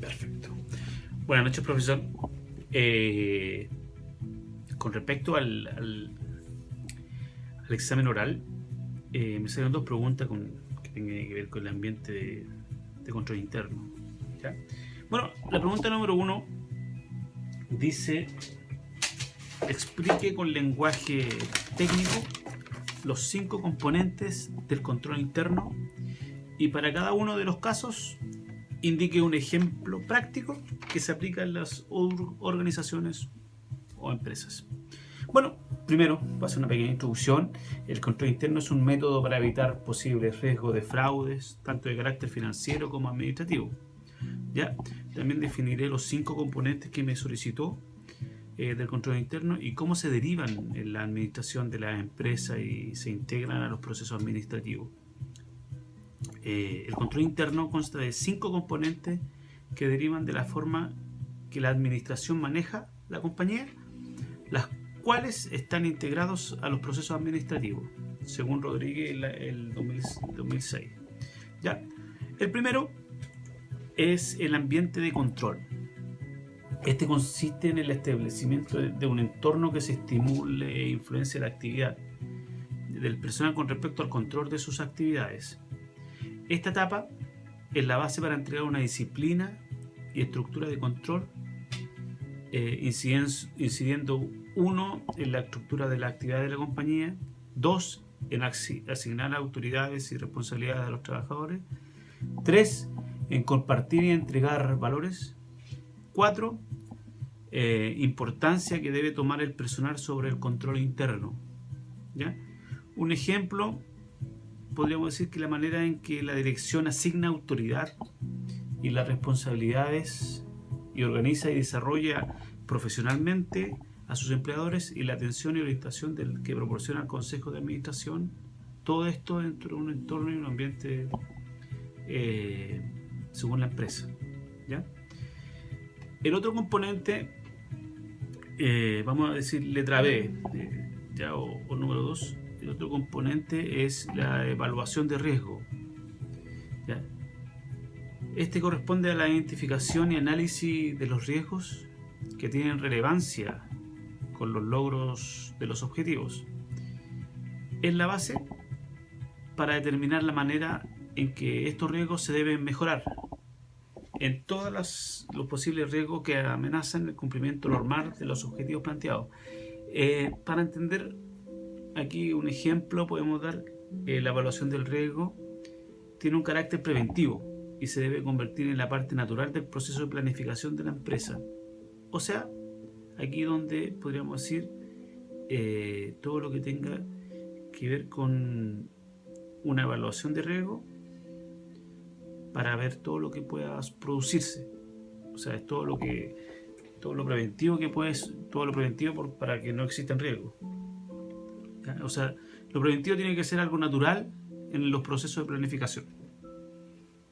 Perfecto. Buenas noches, profesor. Con respecto al examen oral, me salieron dos preguntas que tienen que ver con el ambiente de control interno. ¿Ya? Bueno, la pregunta número 1 dice: explique con lenguaje técnico los 5 componentes del control interno y para cada uno de los casos indique un ejemplo práctico que se aplica en las organizaciones o empresas. Bueno, primero, voy a hacer una pequeña introducción. El control interno es un método para evitar posibles riesgos de fraudes, tanto de carácter financiero como administrativo. ¿Ya? También definiré los 5 componentes que me solicitó del control interno y cómo se derivan en la administración de las empresas y se integran a los procesos administrativos. El control interno consta de 5 componentes que derivan de la forma que la administración maneja la compañía, las cuales están integrados a los procesos administrativos, según Rodríguez el 2006. ¿Ya? El primero es el ambiente de control. Este consiste en el establecimiento de un entorno que se estimule e influencie la actividad del personal con respecto al control de sus actividades. Esta etapa es la base para entregar una disciplina y estructura de control, incidiendo 1 en la estructura de la actividad de la compañía, 2 en asignar autoridades y responsabilidades a los trabajadores, 3 en compartir y entregar valores, 4 importancia que debe tomar el personal sobre el control interno. ¿Ya? Un ejemplo, podríamos decir que la manera en que la dirección asigna autoridad y las responsabilidades y organiza y desarrolla profesionalmente a sus empleadores y la atención y orientación que proporciona el consejo de administración, todo esto dentro de un entorno y un ambiente según la empresa. ¿Ya? El otro componente, vamos a decir letra B, o número 2, el otro componente es la evaluación de riesgo. ¿Ya? Este corresponde a la identificación y análisis de los riesgos que tienen relevancia con los logros de los objetivos. Es la base para determinar la manera en que estos riesgos se deben mejorar en todos los posibles riesgos que amenazan el cumplimiento normal de los objetivos planteados. Para entender aquí un ejemplo, podemos dar la evaluación del riesgo tiene un carácter preventivo y se debe convertir en la parte natural del proceso de planificación de la empresa. O sea, aquí donde podríamos decir todo lo que tenga que ver con una evaluación de riesgo para ver todo lo que pueda producirse. O sea, es todo lo preventivo que todo lo preventivo para que no existan riesgos. ¿Ya? O sea, lo preventivo tiene que ser algo natural en los procesos de planificación.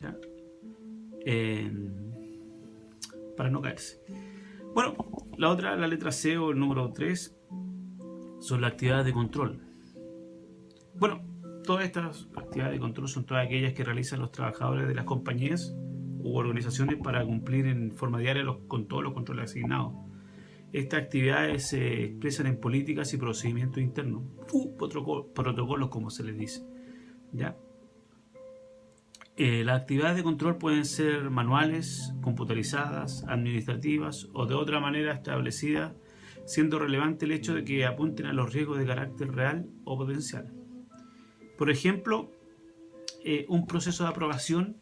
¿Ya? Para no caerse. Bueno, la letra C o el número 3 son las actividades de control. Bueno, todas estas actividades de control son todas aquellas que realizan los trabajadores de las compañías u organizaciones para cumplir en forma diaria con todos los controles asignados. Estas actividades se expresan en políticas y procedimientos internos, protocolos como se les dice. ¿Ya? Las actividades de control pueden ser manuales, computarizadas, administrativas o de otra manera establecida, siendo relevante el hecho de que apunten a los riesgos de carácter real o potencial. Por ejemplo, un proceso de aprobación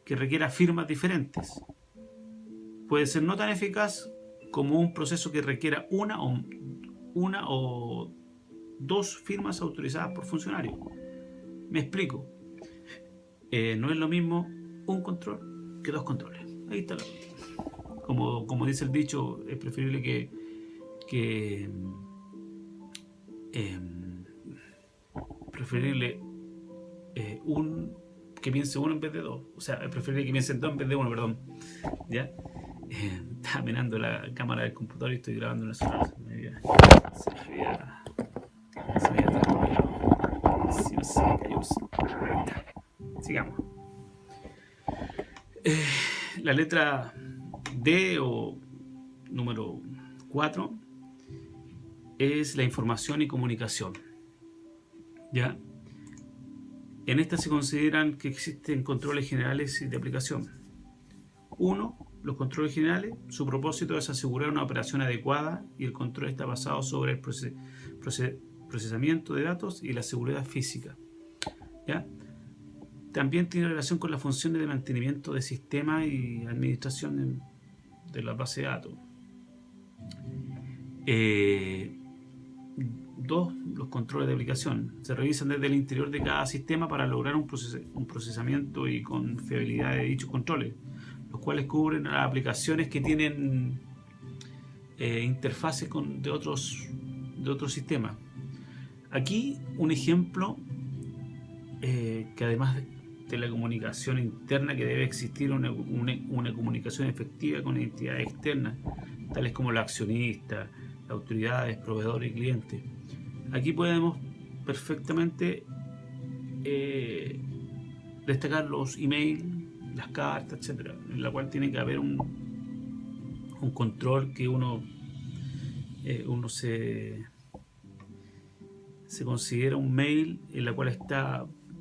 que requiera firmas diferentes puede ser no tan eficaz como un proceso que requiera una o 2 firmas autorizadas por funcionario. Me explico. No es lo mismo un control que 2 controles. Ahí está la cosa. Como dice el dicho, es preferible que piense uno en vez de 2. O sea, es preferible que piense en 2 en vez de 1, perdón. ¿Ya? Estaba mirando la cámara del computador y estoy grabando una sola. Se me había desarrollado. Sí, no sé, sigamos. La letra D o número 4 es la información y comunicación. ¿Ya? En esta se consideran que existen controles generales de aplicación. 1. Los controles generales, su propósito es asegurar una operación adecuada y el control está basado sobre el procesamiento de datos y la seguridad física. ¿Ya? También tiene relación con las funciones de mantenimiento de sistemas y administración de la base de datos. 2. Los controles de aplicación. Se revisan desde el interior de cada sistema para lograr un procesamiento y confiabilidad de dichos controles, los cuales cubren las aplicaciones que tienen interfaces de otros sistemas. Aquí un ejemplo que además de la comunicación interna, que debe existir una comunicación efectiva con entidades externas, tales como los accionistas, las autoridades, proveedores y clientes. Aquí podemos perfectamente destacar los emails, las cartas, etcétera, en la cual tiene que haber un control que uno se considera un mail en la cual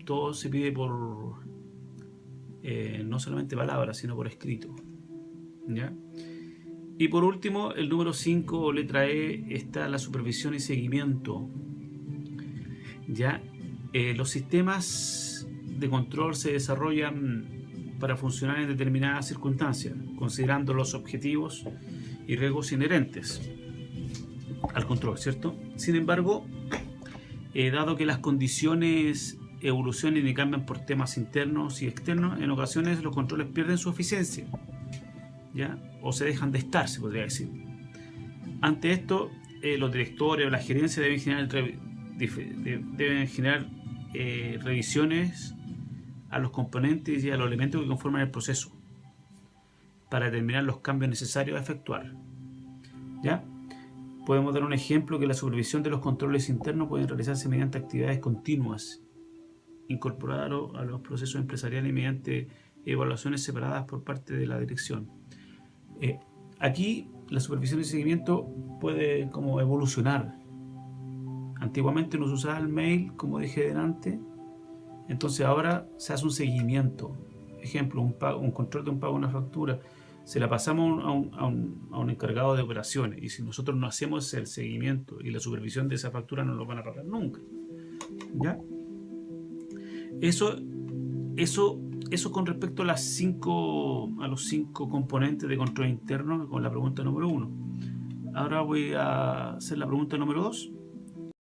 todo se pide por no solamente palabras, sino por escrito. ¿Ya? Y por último, el número 5 o letra E está la supervisión y seguimiento. ¿Ya? Los sistemas de control se desarrollan para funcionar en determinadas circunstancias, considerando los objetivos y riesgos inherentes al control, ¿cierto? Sin embargo, dado que las condiciones evolucionan y cambian por temas internos y externos, en ocasiones los controles pierden su eficiencia, ¿ya? O se dejan de estar, se podría decir. Ante esto, los directores o la gerencia deben generar revisiones a los componentes y a los elementos que conforman el proceso para determinar los cambios necesarios a efectuar. ¿Ya? Podemos dar un ejemplo que la supervisión de los controles internos puede realizarse mediante actividades continuas incorporadas a los procesos empresariales mediante evaluaciones separadas por parte de la dirección. Aquí la supervisión y seguimiento puede como evolucionar. Antiguamente no se usaba el mail, como dije delante, entonces ahora se hace un seguimiento. Ejemplo, un control de un pago de una factura, se la pasamos a un encargado de operaciones, y si nosotros no hacemos el seguimiento y la supervisión de esa factura, no lo van a pagar nunca. ¿Ya? Eso con respecto a los 5 componentes de control interno, con la pregunta número 1. Ahora voy a hacer la pregunta número 2.